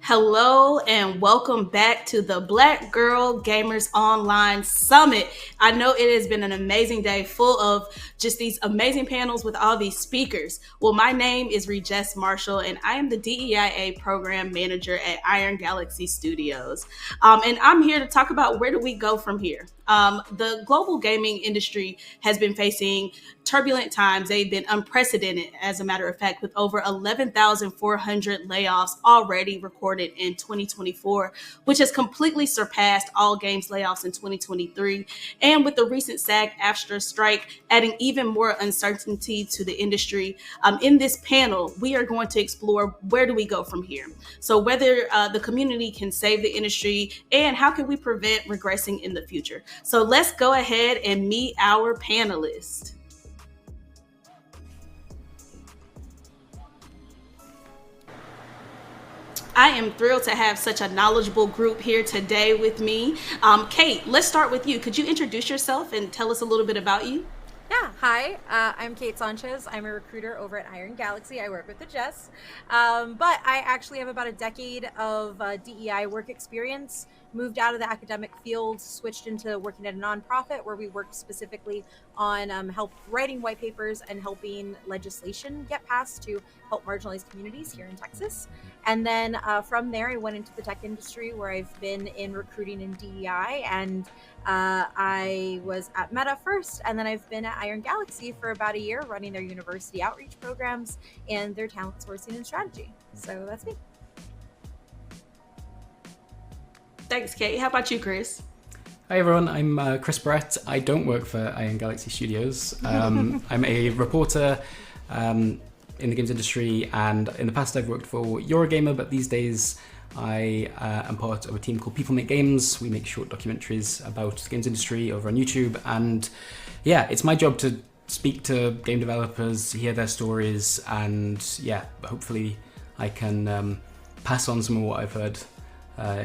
Hello and welcome back to the Black Girl Gamers Online Summit. I know it has been an amazing day full of just these amazing panels with all these speakers. Well, my name is Regess Marshall and I am the DEIA Program Manager at Iron Galaxy Studios. And I'm here to talk about where do we go from here. The global gaming industry has been facing turbulent times. They've been unprecedented, as a matter of fact, with over 11,400 layoffs already recorded in 2024, which has completely surpassed all games layoffs in 2023. And with the recent SAG-AFTRA strike adding even more uncertainty to the industry, in this panel, we are going to explore where do we go from here. So whether the community can save the industry and how can we prevent regressing in the future. So let's go ahead and meet our panelists. I am thrilled to have such a knowledgeable group here today with me. Kate, let's start with you. Could you introduce yourself and tell us a little bit about you? Yeah, hi, I'm Kate Sanchez. I'm a recruiter over at Iron Galaxy. I work with the Jess, but I actually have about a decade of DEI work experience. Moved out of the academic field, switched into working at a nonprofit where we worked specifically on help writing white papers and helping legislation get passed to help marginalized communities here in Texas. And then from there, I went into the tech industry where I've been in recruiting in DEI, and I was at Meta first, and then I've been at Iron Galaxy for about a year running their university outreach programs and their talent sourcing and strategy. So that's me. Thanks, Kate. How about you, Chris? Hi everyone, I'm Chris Brett. I don't work for Iron Galaxy Studios. I'm a reporter in the games industry, and in the past I've worked for Eurogamer, but these days I am part of a team called People Make Games. We make short documentaries about the games industry over on YouTube, and yeah, it's my job to speak to game developers, hear their stories, and yeah, hopefully I can pass on some of what I've heard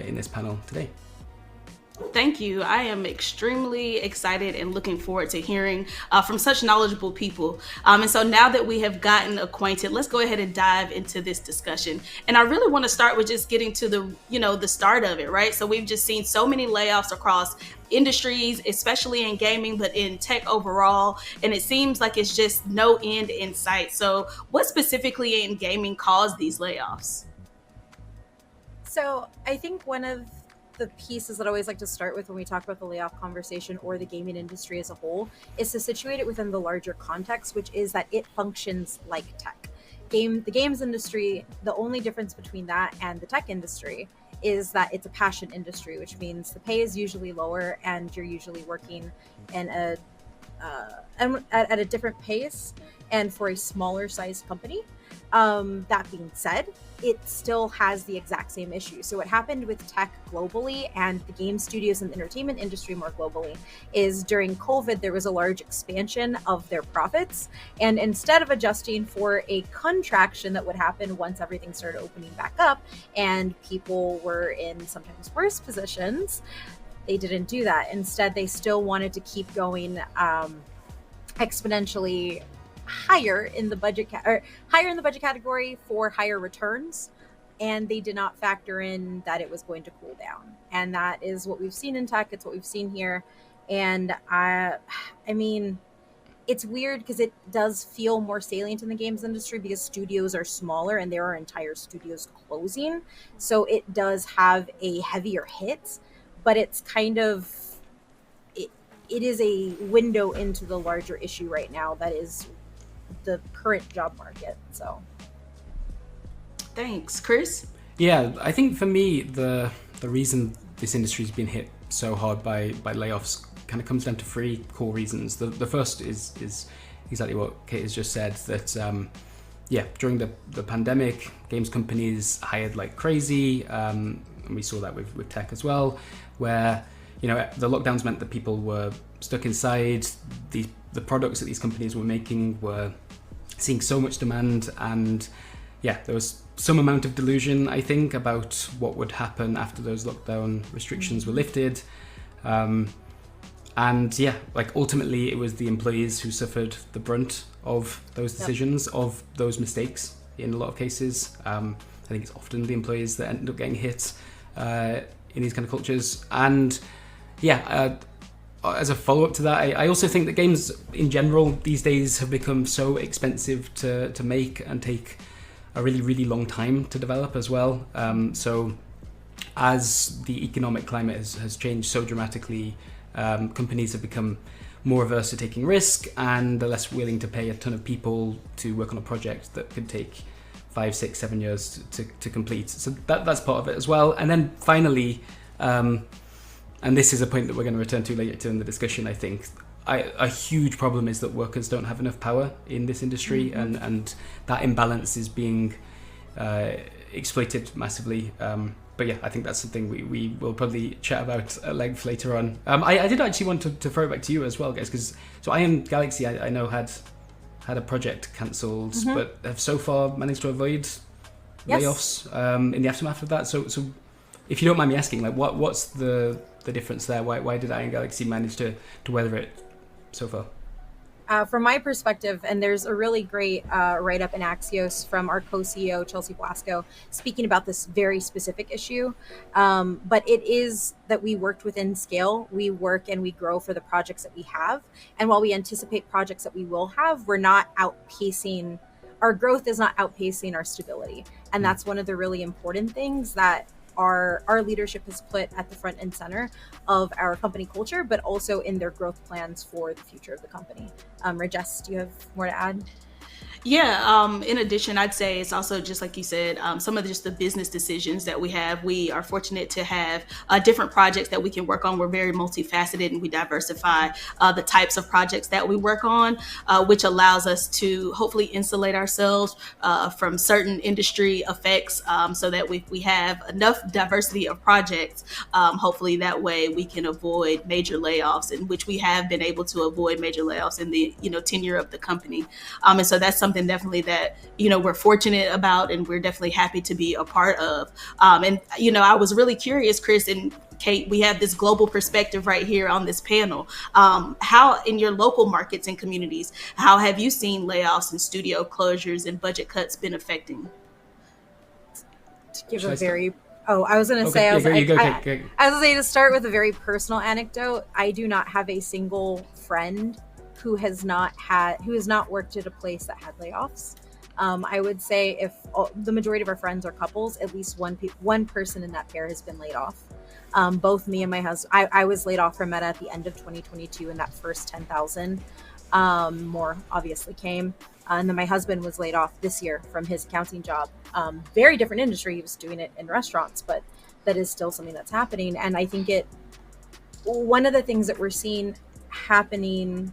in this panel today. Thank you. I am extremely excited and looking forward to hearing from such knowledgeable people. And so now that we have gotten acquainted, let's go ahead and dive into this discussion. And I really want to start with just getting to the start of it, right? So we've just seen so many layoffs across industries, especially in gaming, but in tech overall. And it seems like it's just no end in sight. So what specifically in gaming caused these layoffs? So I think one of the pieces that I always like to start with when we talk about the layoff conversation or the gaming industry as a whole is to situate it within the larger context, which is that it functions like tech. The games industry, the only difference between that and the tech industry is that it's a passion industry, which means the pay is usually lower and you're usually working in at a different pace and for a smaller sized company. That being said, it still has the exact same issue. So what happened with tech globally and the game studios and the entertainment industry more globally is during COVID, there was a large expansion of their profits. And instead of adjusting for a contraction that would happen once everything started opening back up and people were in sometimes worse positions, they didn't do that. Instead, they still wanted to keep going exponentially higher in the budget category for higher returns, and they did not factor in that it was going to cool down. And that is what we've seen in tech. It's what we've seen here. And I mean, it's weird because it does feel more salient in the games industry because studios are smaller and there are entire studios closing. So it does have a heavier hit, but it's kind of it is a window into the larger issue right now that is the current job market. So thanks, Chris. Yeah, I think for me the reason this industry's been hit so hard by layoffs kind of comes down to three core reasons. The first is exactly what Kate has just said, that during the pandemic, games companies hired like crazy, and we saw that with tech as well, where the lockdowns meant that people were stuck inside. The products that these companies were making were seeing so much demand, and there was some amount of delusion, I think, about what would happen after those lockdown restrictions were lifted. Ultimately it was the employees who suffered the brunt of those decisions, of those mistakes in a lot of cases. think it's often the employees that end up getting hit in these kind of cultures. And as a follow-up to that, I also think that games in general these days have become so expensive to make and take a really, really long time to develop as well. So as the economic climate has changed so dramatically, companies have become more averse to taking risk, and they're less willing to pay a ton of people to work on a project that could take 5, 6, 7 years to complete. So that's part of it as well. And then finally, and this is a point that we're going to return to later in the discussion, I think, a huge problem is that workers don't have enough power in this industry, and that imbalance is being exploited massively. But yeah, I think that's something we will probably chat about at length later on. I did actually want to throw it back to you as well, guys, because so Iron Galaxy, I know had a project cancelled, but have so far managed to avoid layoffs in the aftermath of that. So if you don't mind me asking, like what's the difference there? Why did Iron Galaxy manage to weather it so far? From my perspective, and there's a really great write-up in Axios from our co-CEO, Chelsea Blasco, speaking about this very specific issue. But it is that we worked within scale. We work and we grow for the projects that we have. And while we anticipate projects that we will have, we're not outpacing, our growth is not outpacing our stability. And that's one of the really important things that our leadership has put at the front and center of our company culture, but also in their growth plans for the future of the company. Rajesh, do you have more to add? Yeah, in addition, I'd say it's also just like you said, some of just the business decisions that we have. We are fortunate to have different projects that we can work on. We're very multifaceted, and we diversify the types of projects that we work on, which allows us to hopefully insulate ourselves from certain industry effects, so that we have enough diversity of projects. Hopefully that way we can avoid major layoffs, in which we have been able to avoid major layoffs in the tenure of the company. And so that's something definitely that we're fortunate about, and we're definitely happy to be a part of. And I was really curious, Chris and Kate, we have this global perspective right here on this panel. How in your local markets and communities, how have you seen layoffs and studio closures and budget cuts been affecting? To give a very I was going to say, I was going to say, to start with a very personal anecdote. I do not have a single friend who has not worked at a place that had layoffs. I would say if the majority of our friends are couples, at least one person in that pair has been laid off. Both me and my husband, I was laid off from Meta at the end of 2022, and that first 10,000 more obviously came. And then my husband was laid off this year from his accounting job. Very different industry. He was doing it in restaurants, but that is still something that's happening. And I think one of the things that we're seeing happening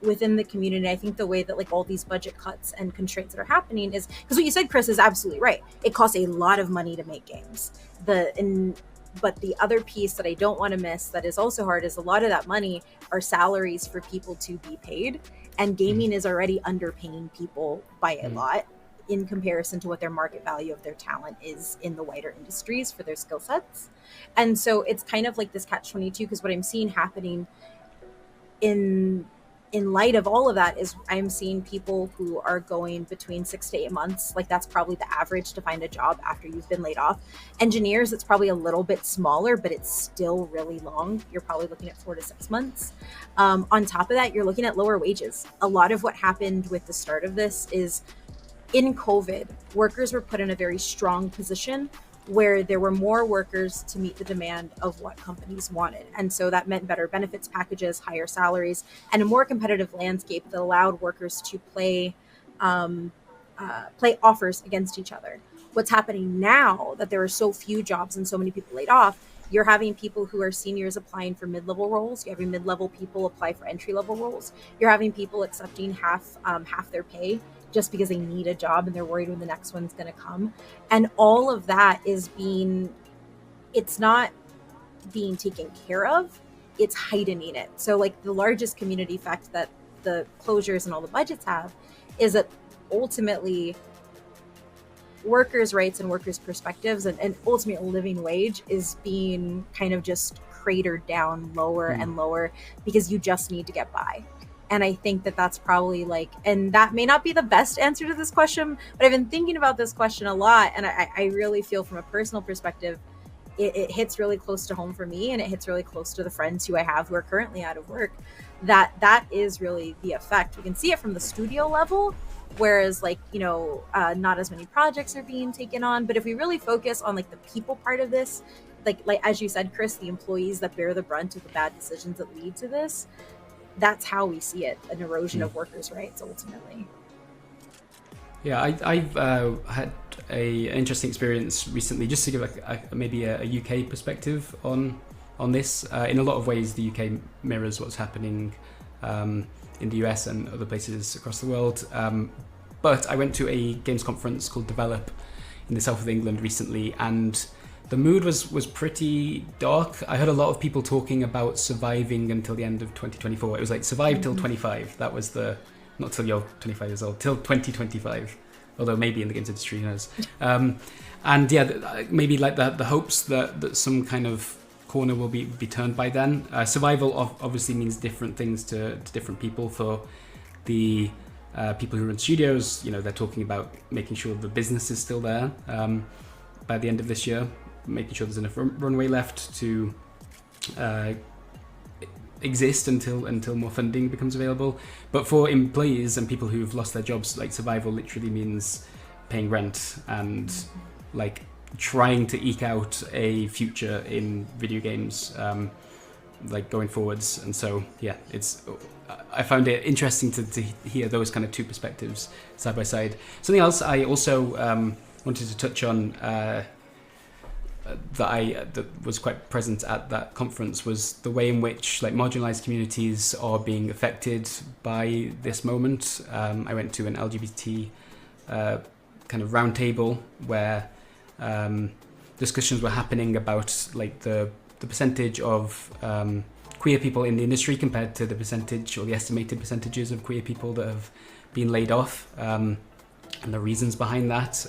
within the community, I think the way that like all these budget cuts and constraints that are happening is because what you said, Chris, is absolutely right. It costs a lot of money to make games. But the other piece that I don't want to miss that is also hard is a lot of that money are salaries for people to be paid. And gaming is already underpaying people by a lot in comparison to what their market value of their talent is in the wider industries for their skill sets. And so it's kind of like this catch-22, because what I'm seeing happening in light of all of that is I'm seeing people who are going between 6 to 8 months. Like that's probably the average to find a job after you've been laid off. Engineers, it's probably a little bit smaller, but it's still really long. You're probably looking at 4 to 6 months. On top of that, you're looking at lower wages. A lot of what happened with the start of this is in COVID, workers were put in a very strong position where there were more workers to meet the demand of what companies wanted. And so that meant better benefits packages, higher salaries, and a more competitive landscape that allowed workers to play offers against each other. What's happening now that there are so few jobs and so many people laid off, you're having people who are seniors applying for mid-level roles. You're having mid-level people apply for entry-level roles. You're having people accepting half their pay just because they need a job and they're worried when the next one's going to come. And all of that is it's not being taken care of, it's heightening it. So like the largest community effect that the closures and all the budgets have is that ultimately workers' rights and workers' perspectives and ultimate living wage is being kind of just cratered down lower and lower because you just need to get by. And I think that that's probably like, and that may not be the best answer to this question, but I've been thinking about this question a lot. And I really feel from a personal perspective, it hits really close to home for me, and it hits really close to the friends who I have who are currently out of work. That is really the effect. We can see it from the studio level, whereas like, not as many projects are being taken on. But if we really focus on like the people part of this, like as you said, Chris, the employees that bear the brunt of the bad decisions that lead to this, that's how we see it, an erosion of workers' rights ultimately. Yeah, I've had an interesting experience recently, just to give maybe a UK perspective on this. In a lot of ways, the UK mirrors what's happening in the US and other places across the world. But I went to a games conference called Develop in the south of England recently, and the mood was pretty dark. I heard a lot of people talking about surviving until the end of 2024. It was like survive till 25. That was not till you're 25 years old, till 2025. Although maybe in the games industry, who knows? And yeah, maybe like the hopes that some kind of corner will be turned by then. Survival obviously means different things to different people. For the people who run studios, they're talking about making sure the business is still there by the end of this year, making sure there's enough runway left to exist until more funding becomes available. But for employees and people who've lost their jobs, like survival literally means paying rent and like trying to eke out a future in video games, like going forwards. And so yeah, I found it interesting to hear those kind of two perspectives side by side. Something else I also wanted to touch on that was quite present at that conference was the way in which like marginalized communities are being affected by this moment. I went to an LGBT kind of roundtable where discussions were happening about like the percentage of queer people in the industry compared to the percentage or the estimated percentages of queer people that have been laid off. And the reasons behind that,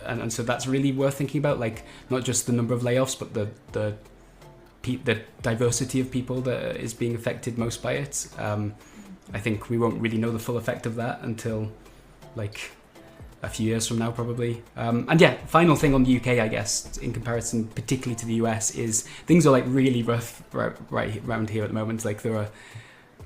and so that's really worth thinking about. Like not just the number of layoffs, but the diversity of people that is being affected most by it. I think we won't really know the full effect of that until like a few years from now, probably. And yeah, final thing on the UK, I guess, in comparison, particularly to the US, is things are like really rough right around here at the moment. Like there are,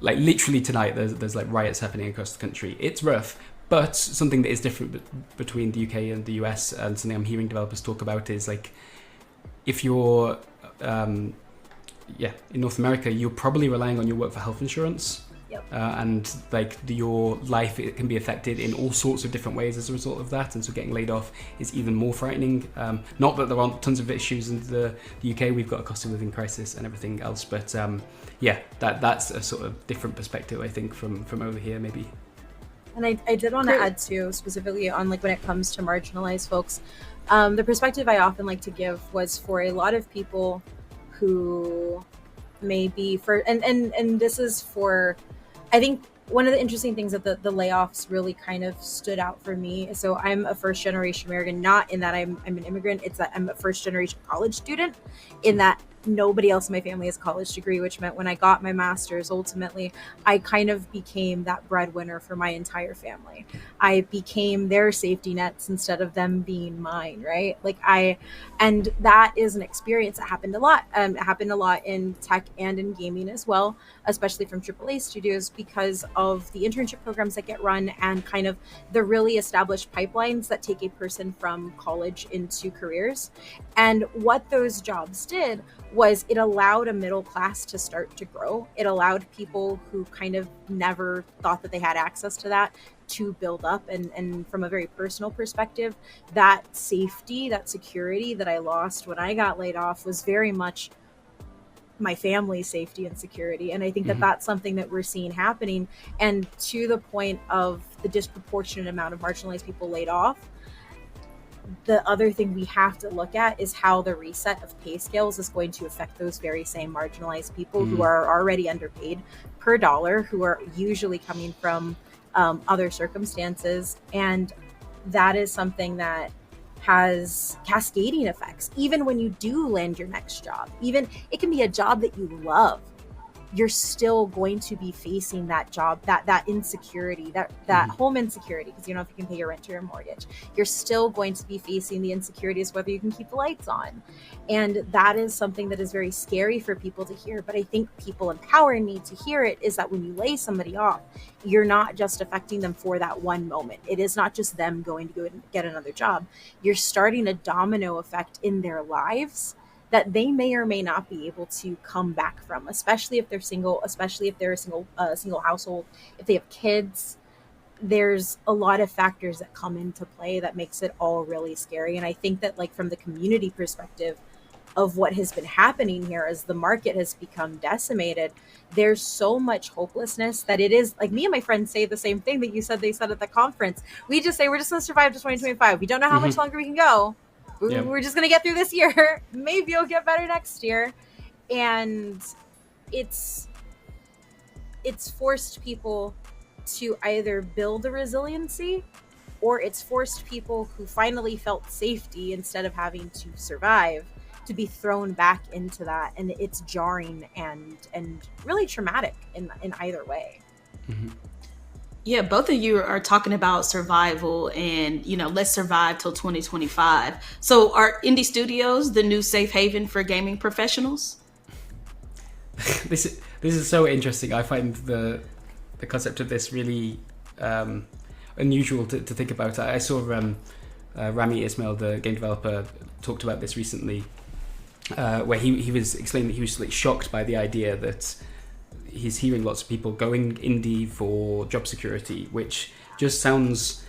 like literally tonight, there's like riots happening across the country. It's rough. But something that is different between the UK and the US, and something I'm hearing developers talk about, is like if you're in North America, you're probably relying on your work for health insurance. Yep. And like your life, it can be affected in all sorts of different ways as a result of that. And so getting laid off is even more frightening. Not that there aren't tons of issues in the UK. We've got a cost of living crisis and everything else. But that's a sort of different perspective, I think, from over here, maybe. And I did want to add too, specifically on like when it comes to marginalized folks, the perspective I often like to give was for a lot of people who may be and this is for, I think one of the interesting things that the layoffs really kind of stood out for me. So I'm a first generation American, not in that I'm an immigrant, it's that I'm a first generation college student, in that nobody else in my family has a college degree, which meant when I got my master's, ultimately, I kind of became that breadwinner for my entire family. I became their safety nets instead of them being mine, right? And that is an experience that happened a lot. It happened a lot in tech and in gaming as well, especially from AAA studios, because of the internship programs that get run and kind of the really established pipelines that take a person from college into careers. And what those jobs did was it allowed a middle class to start to grow. It allowed people who kind of never thought that they had access to that to build up. And from a very personal perspective, that safety, that security that I lost when I got laid off was very much my family's safety and security. And I think that that's something that we're seeing happening. And to the point of the disproportionate amount of marginalized people laid off, the other thing we have to look at is how the reset of pay scales is going to affect those very same marginalized people who are already underpaid per dollar, who are usually coming from other circumstances. And that is something that has cascading effects. Even when you do land your next job, even it can be a job that you love, you're still going to be facing that job, that insecurity, that home insecurity, because you don't know if you can pay your rent or your mortgage. You're still going to be facing the insecurities whether you can keep the lights on. And that is something that is very scary for people to hear. But I think people empowering need to hear it is that when you lay somebody off, you're not just affecting them for that one moment. It is not just them going to go and get another job. You're starting a domino effect in their lives that they may or may not be able to come back from, especially if they're single, especially if they're a single household, if they have kids. There's a lot of factors that come into play that makes it all really scary. And I think that, like, from the community perspective of what has been happening here as the market has become decimated, there's so much hopelessness that it is like, me and my friends say the same thing that you said they said at the conference. We just say we're just going to survive to 2025. We don't know how much longer we can go. We're just going to get through this year. Maybe it'll get better next year. And it's forced people to either build a resiliency, or it's forced people who finally felt safety instead of having to survive to be thrown back into that. And it's jarring and really traumatic in either way. Yeah, both of you are talking about survival and, let's survive till 2025. So are indie studios the new safe haven for gaming professionals? This is so interesting. I find the concept of this really unusual to think about. I saw Rami Ismail, the game developer, talked about this recently, where he was explaining that he was like shocked by the idea that he's hearing lots of people going indie for job security, which just sounds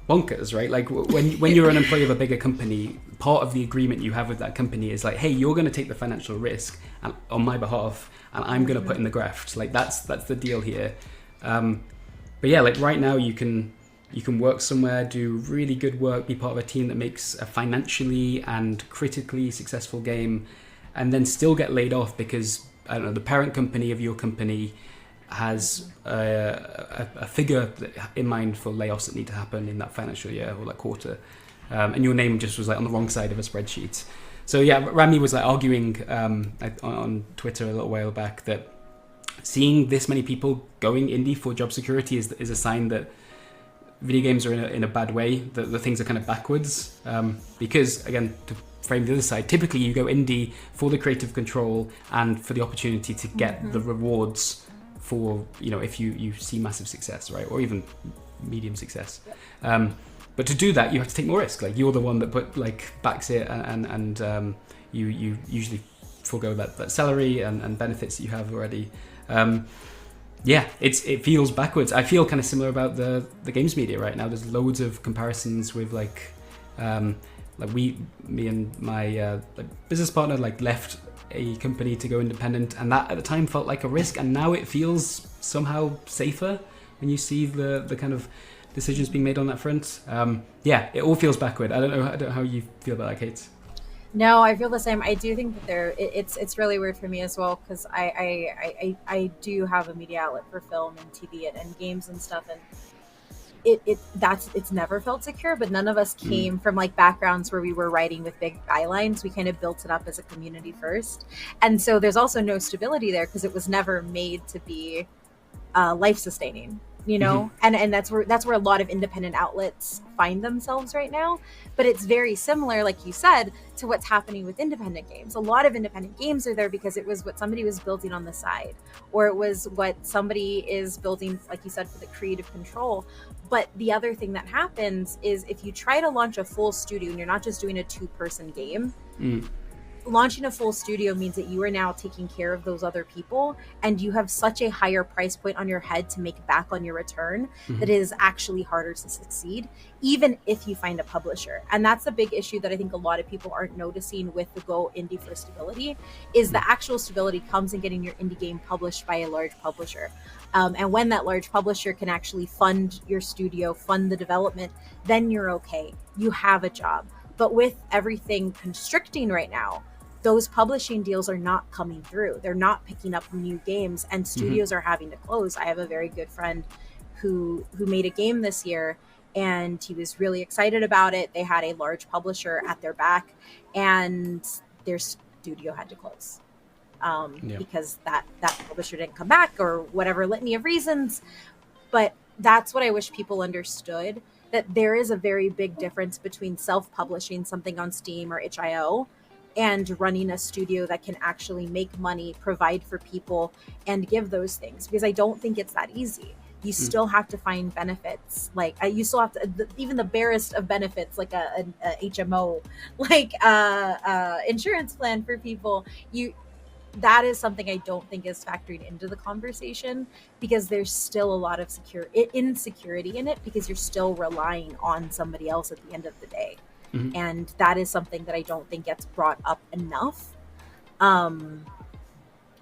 bonkers, right? Like when you're an employee of a bigger company, part of the agreement you have with that company is like, hey, you're going to take the financial risk on my behalf, and I'm going to put in the graft. Like that's the deal here. But yeah, like right now you can work somewhere, do really good work, be part of a team that makes a financially and critically successful game, and then still get laid off because, I don't know, the parent company of your company has a figure in mind for layoffs that need to happen in that financial year or that quarter, and your name just was like on the wrong side of a spreadsheet. So yeah, Rami was like arguing on Twitter a little while back that seeing this many people going indie for job security is a sign that video games are in a bad way, that the things are kind of backwards, because again, to frame the other side, typically you go indie for the creative control and for the opportunity to get the rewards for, if you see massive success, right, or even medium success. But to do that, you have to take more risk. Like, you're the one that backs it, and you usually forego that salary and benefits that you have already. Yeah, it feels backwards. I feel kind of similar about the games media right now. There's loads of comparisons with me and my business partner left a company to go independent, and that at the time felt like a risk, and now it feels somehow safer when you see the kind of decisions being made on that front. Yeah, it all feels backward. I don't know how you feel about that, Kate. No, I feel the same. I do think that it's really weird for me as well, because I do have a media outlet for film and TV and games and stuff, and it's never felt secure. But none of us came from backgrounds where we were writing with big bylines. We kind of built it up as a community first, and so there's also no stability there because it was never made to be life sustaining. And that's where a lot of independent outlets find themselves right now. But it's very similar, like you said, to what's happening with independent games. A lot of independent games are there because it was what somebody was building on the side, or it was what somebody is building, like you said, for the creative control. But the other thing that happens is if you try to launch a full studio and you're not just doing a 2-person game, launching a full studio means that you are now taking care of those other people, and you have such a higher price point on your head to make back on your return that it is actually harder to succeed, even if you find a publisher. And that's a big issue that I think a lot of people aren't noticing with the go indie for stability, is the actual stability comes in getting your indie game published by a large publisher. And when that large publisher can actually fund your studio, fund the development, then you're okay. You have a job. But with everything constricting right now, those publishing deals are not coming through. They're not picking up new games, and studios are having to close. I have a very good friend who made a game this year, and he was really excited about it. They had a large publisher at their back, and their studio had to close. because that publisher didn't come back or whatever litany of reasons. But that's what I wish people understood, that there is a very big difference between self-publishing something on Steam or itch.io and running a studio that can actually make money, provide for people, and give those things. Because I don't think it's that easy. You still have to find benefits. Like you still have to, even the barest of benefits, like a HMO, like insurance plan for people. That is something I don't think is factoring into the conversation, because there's still a lot of insecurity in it, because you're still relying on somebody else at the end of the day. And that is something that I don't think gets brought up enough.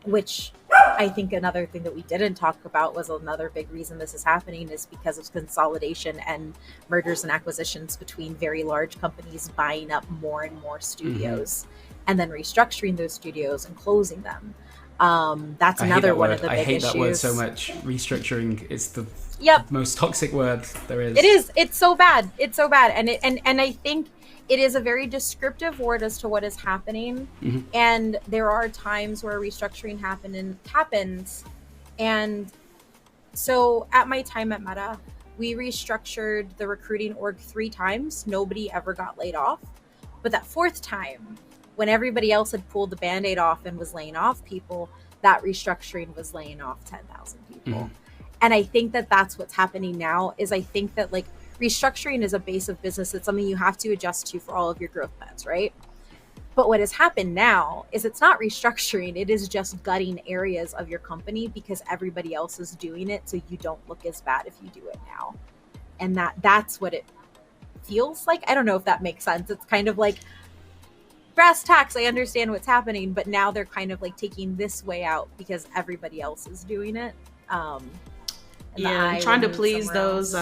Which I think another thing that we didn't talk about was another big reason this is happening is because of consolidation and mergers and acquisitions between very large companies buying up more and more studios and then restructuring those studios and closing them. That's another one of the big issues. I hate that word so much. Restructuring is the most toxic word there is. It is. It's so bad. It's so bad. And I think it is a very descriptive word as to what is happening. And there are times where restructuring happens. And so at my time at Meta, we restructured the recruiting org 3 times. Nobody ever got laid off. But that 4th time, when everybody else had pulled the Band-Aid off and was laying off people, that restructuring was laying off 10,000 people. And I think that that's what's happening now, is I think that like restructuring is a base of business. It's something you have to adjust to for all of your growth plans, right? But what has happened now is it's not restructuring. It is just gutting areas of your company because everybody else is doing it, so you don't look as bad if you do it now. And that's what it feels like. I don't know if that makes sense. It's kind of like brass tacks. I understand what's happening, but now they're kind of like taking this way out because everybody else is doing it. Trying to please those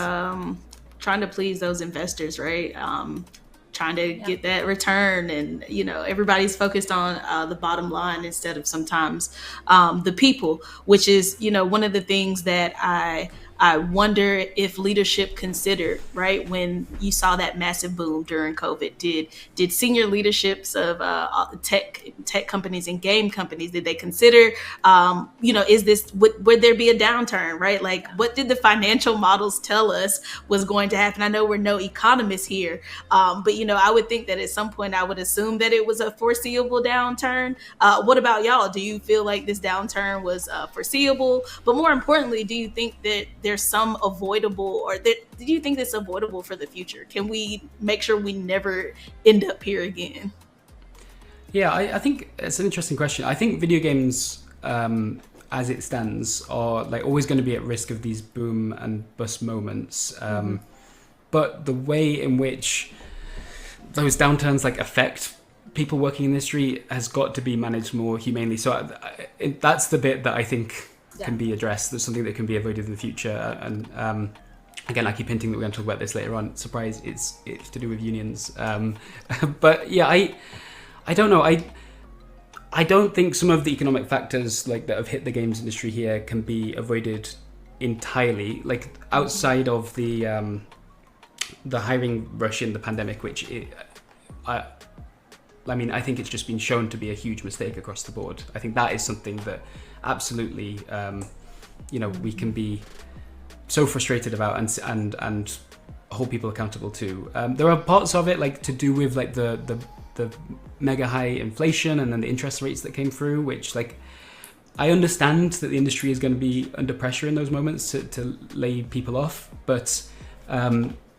investors, right? Trying to get that return, and everybody's focused on the bottom line instead of sometimes the people, which is one of the things that I wonder if leadership considered, right, when you saw that massive boom during COVID. Did senior leaderships of tech companies and game companies, did they consider, is this, would there be a downturn, right? Like, what did the financial models tell us was going to happen? I know we're no economists here, but I would think that at some point I would assume that it was a foreseeable downturn. What about y'all? Do you feel like this downturn was foreseeable? But more importantly, do you think that there's some avoidable, or do you think that's avoidable for the future? Can we make sure we never end up here again? Yeah, I think it's an interesting question. I think video games, as it stands, are like always going to be at risk of these boom and bust moments. But the way in which those downturns like affect people working in the industry has got to be managed more humanely. So that's the bit that I think can be addressed. There's something that can be avoided in the future. And again, I keep hinting that we're going to talk about this later on. Surprise, it's to do with unions. But yeah, I don't know. I don't think some of the economic factors like that have hit the games industry here can be avoided entirely. Like outside of the hiring rush in the pandemic, which I think it's just been shown to be a huge mistake across the board. I think that is something that absolutely, we can be so frustrated about and hold people accountable to. There are parts of it like to do with like the mega high inflation and then the interest rates that came through, which like I understand that the industry is going to be under pressure in those moments to lay people off, but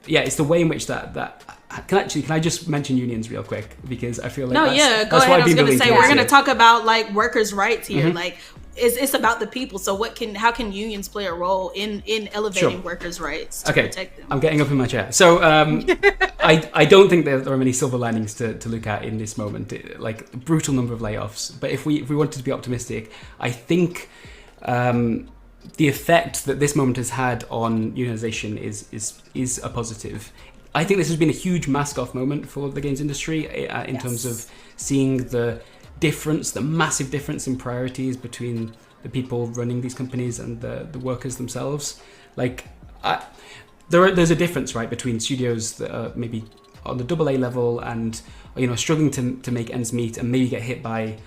it's the way in which that can I just mention unions real quick, because I feel like go ahead. I was going to say we're going to talk about like workers' rights here. Like it's about the people. So how can unions play a role in elevating workers' rights to protect them? I'm getting up in my chair. So I don't think there are many silver linings to look at in this moment. Like a brutal number of layoffs. But if we wanted to be optimistic, I think the effect that this moment has had on unionization is a positive. I think this has been a huge mask-off moment for the games industry in terms of seeing the massive difference in priorities between the people running these companies and the workers themselves. Like, there's a difference, right, between studios that are maybe on the AA level and struggling to make ends meet and maybe get hit by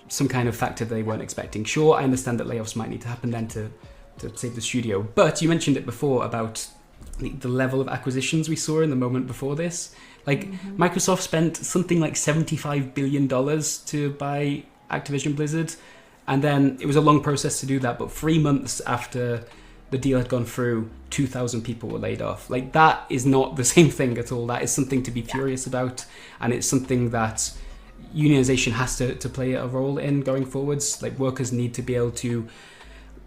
some kind of factor they weren't expecting. Sure, I understand that layoffs might need to happen then to save the studio, but you mentioned it before about the level of acquisitions we saw in the moment before this. Like, Microsoft spent something like $75 billion to buy Activision Blizzard, and then it was a long process to do that, but 3 months after the deal had gone through, 2,000 people were laid off. Like, that is not the same thing at all. That is something to be furious about, and it's something that unionization has to play a role in going forwards. Like, workers need to be able to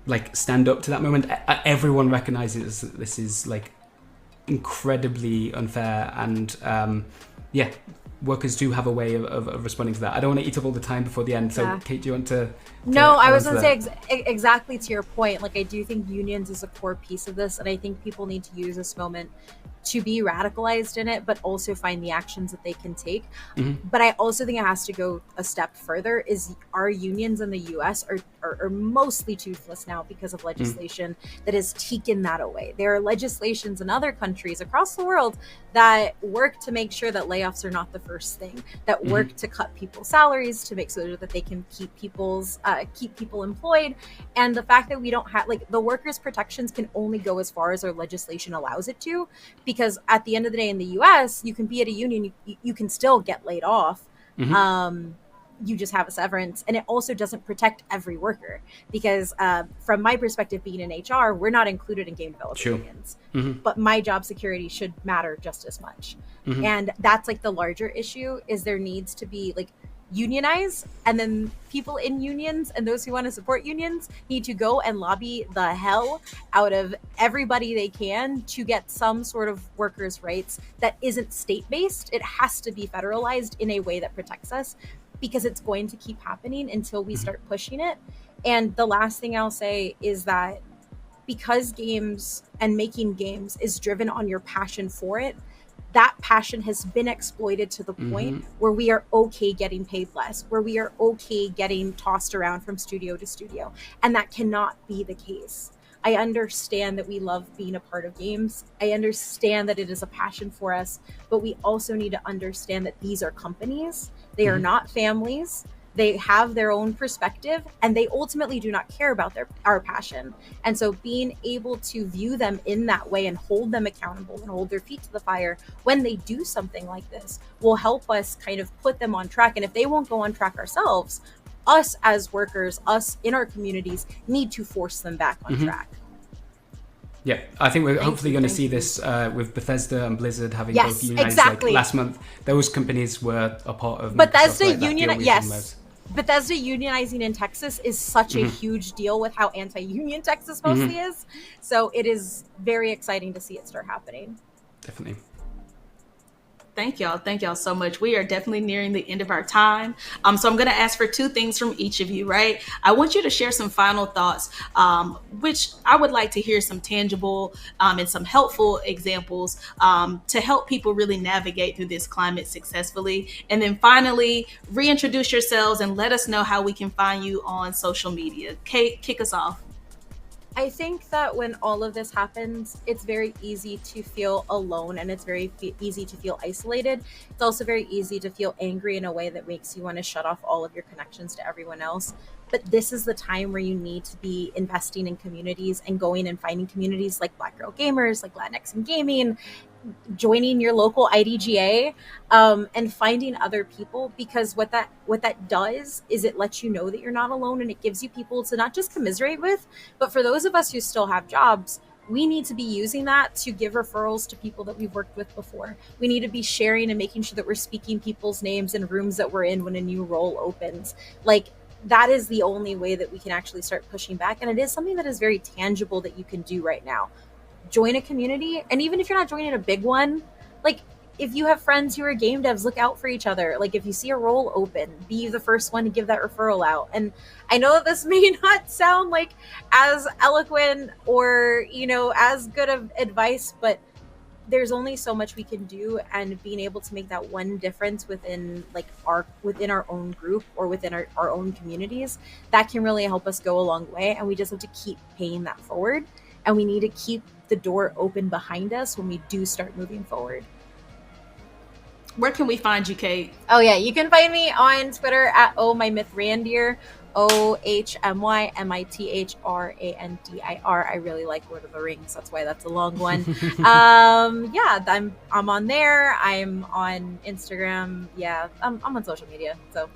like stand up to that moment. Everyone recognizes that this is like incredibly unfair, and workers do have a way of responding to that. I don't want to eat up all the time before the end, so Kate, do you want to No, I was going to say exactly to your point. Like, I do think unions is a core piece of this, and I think people need to use this moment to be radicalized in it, but also find the actions that they can take. But I also think it has to go a step further. Is our unions in the US are mostly toothless now because of legislation that has taken that away. There are legislations in other countries across the world that work to make sure that layoffs are not the first thing, that work to cut people's salaries, to make sure that they can keep people employed. And the fact that we don't have, like, the workers' protections can only go as far as our legislation allows it to, because at the end of the day in the US, you can be at a union, you can still get laid off. You just have a severance, and it also doesn't protect every worker, because from my perspective, being in HR, we're not included in game development unions, but my job security should matter just as much. And that's like the larger issue, is there needs to be like unionize, and then people in unions and those who want to support unions need to go and lobby the hell out of everybody they can to get some sort of workers' rights that isn't state-based. It has to be federalized in a way that protects us, because it's going to keep happening until we start pushing it. And the last thing I'll say is that because games and making games is driven on your passion for it, that passion has been exploited to the point where we are okay getting paid less, where we are okay getting tossed around from studio to studio. And that cannot be the case. I understand that we love being a part of games. I understand that it is a passion for us, but we also need to understand that these are companies. They are not families. They have their own perspective, and they ultimately do not care about our passion. And so being able to view them in that way and hold them accountable and hold their feet to the fire when they do something like this will help us kind of put them on track. And if they won't go on track ourselves, us as workers, us in our communities, need to force them back on track. Yeah, I think we're hopefully going to see this with Bethesda and Blizzard having both unionized. Like last month, those companies were a part of Bethesda union. Bethesda unionizing in Texas is such a huge deal with how anti-union Texas mostly is. So it is very exciting to see it start happening. Definitely. Thank y'all so much. We are definitely nearing the end of our time. So I'm going to ask for two things from each of you, right? I want you to share some final thoughts, which I would like to hear some tangible and some helpful examples to help people really navigate through this climate successfully. And then finally, reintroduce yourselves and let us know how we can find you on social media. Kate, kick us off. I think that when all of this happens, it's very easy to feel alone, and it's very easy to feel isolated. It's also very easy to feel angry in a way that makes you want to shut off all of your connections to everyone else. But this is the time where you need to be investing in communities and going and finding communities like BlackGirlGamers, like Latinx in Gaming, joining your local IDGA, and finding other people, because what that does is it lets you know that you're not alone, and it gives you people to not just commiserate with, but for those of us who still have jobs, we need to be using that to give referrals to people that we've worked with before. We need to be sharing and making sure that we're speaking people's names in rooms that we're in when a new role opens. Like, that is the only way that we can actually start pushing back. And it is something that is very tangible that you can do right now. Join a community. And even if you're not joining a big one, like, if you have friends who are game devs, look out for each other. Like, if you see a role open, be the first one to give that referral out. And I know that this may not sound like as eloquent or, as good of advice, but there's only so much we can do, and being able to make that one difference within our own group or within our own communities, that can really help us go a long way. And we just have to keep paying that forward, and we need to keep the door open behind us when we do start moving forward. Where can we find you, Kate? Oh yeah, you can find me on Twitter at ohmymithrandir, OHMYMITHRANDIR. I really like Lord of the Rings, that's why that's a long one. Yeah, I'm on there. I'm on Instagram. Yeah, I'm on social media. So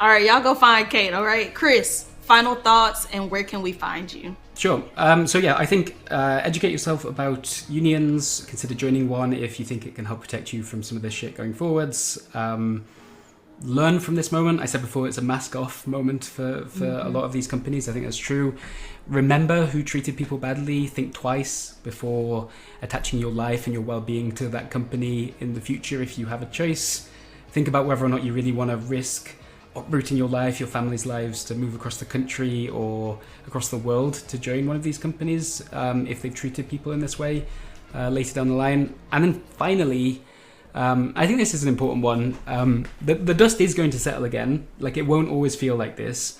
All right, y'all go find Kate. All right, Chris, final thoughts and where can we find you? Sure. So yeah, I think educate yourself about unions. Consider joining one if you think it can help protect you from some of this shit going forwards. Learn from this moment. I said before, it's a mask-off moment for a lot of these companies. I think that's true. Remember who treated people badly. Think twice before attaching your life and your well-being to that company in the future if you have a choice. Think about whether or not you really want to risk uprooting your life, your family's lives, to move across the country or across the world to join one of these companies if they've treated people in this way later down the line. And then finally, I think this is an important one. The dust is going to settle again. Like, it won't always feel like this.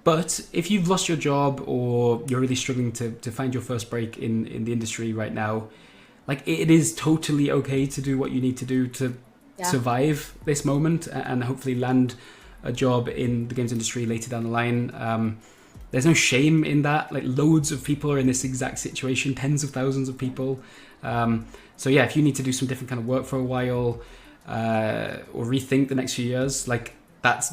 But if you've lost your job or you're really struggling to find your first break in the industry right now, like, it is totally okay to do what you need to do to survive this moment and hopefully land a job in the games industry later down the line. There's no shame in that. Like, loads of people are in this exact situation, tens of thousands of people. So yeah, if you need to do some different kind of work for a while or rethink the next few years, like,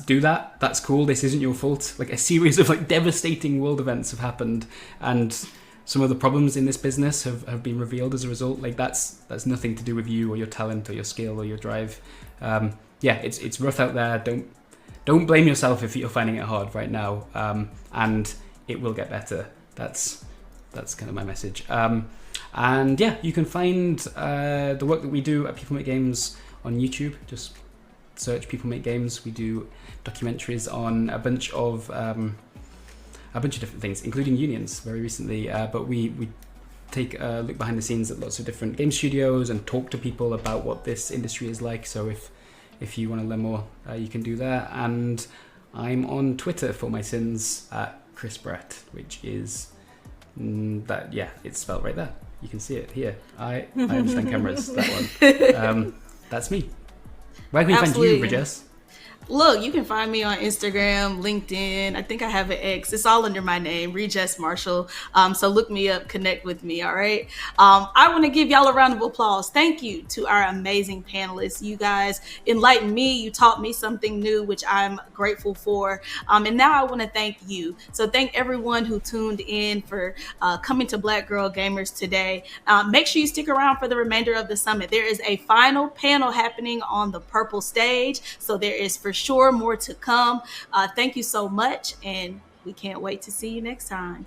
do that. That's cool. This isn't your fault. Like, a series of like devastating world events have happened, and some of the problems in this business have been revealed as a result. Like, that's nothing to do with you or your talent or your skill or your drive. Yeah, it's rough out there. Don't blame yourself if you're finding it hard right now, and it will get better. That's kind of my message. And yeah, you can find the work that we do at People Make Games on YouTube. Just search People Make Games. We do documentaries on a bunch of different things, including unions very recently. But we take a look behind the scenes at lots of different game studios and talk to people about what this industry is like. So if you want to learn more, you can do that. And I'm on Twitter for my sins at Chris Brett, which is it's spelled right there. You can see it here. I understand cameras. That one. That's me. Where can we find you, Regis? Look, you can find me on Instagram, LinkedIn. I think I have an X. It's all under my name, Regis Marshall. So look me up, connect with me, all right? I want to give y'all a round of applause. Thank you to our amazing panelists. You guys enlightened me. You taught me something new, which I'm grateful for. And now I want to thank you. So thank everyone who tuned in for coming to Black Girl Gamers today. Make sure you stick around for the remainder of the summit. There is a final panel happening on the purple stage. So there is for sure more to come. Thank you so much, and we can't wait to see you next time.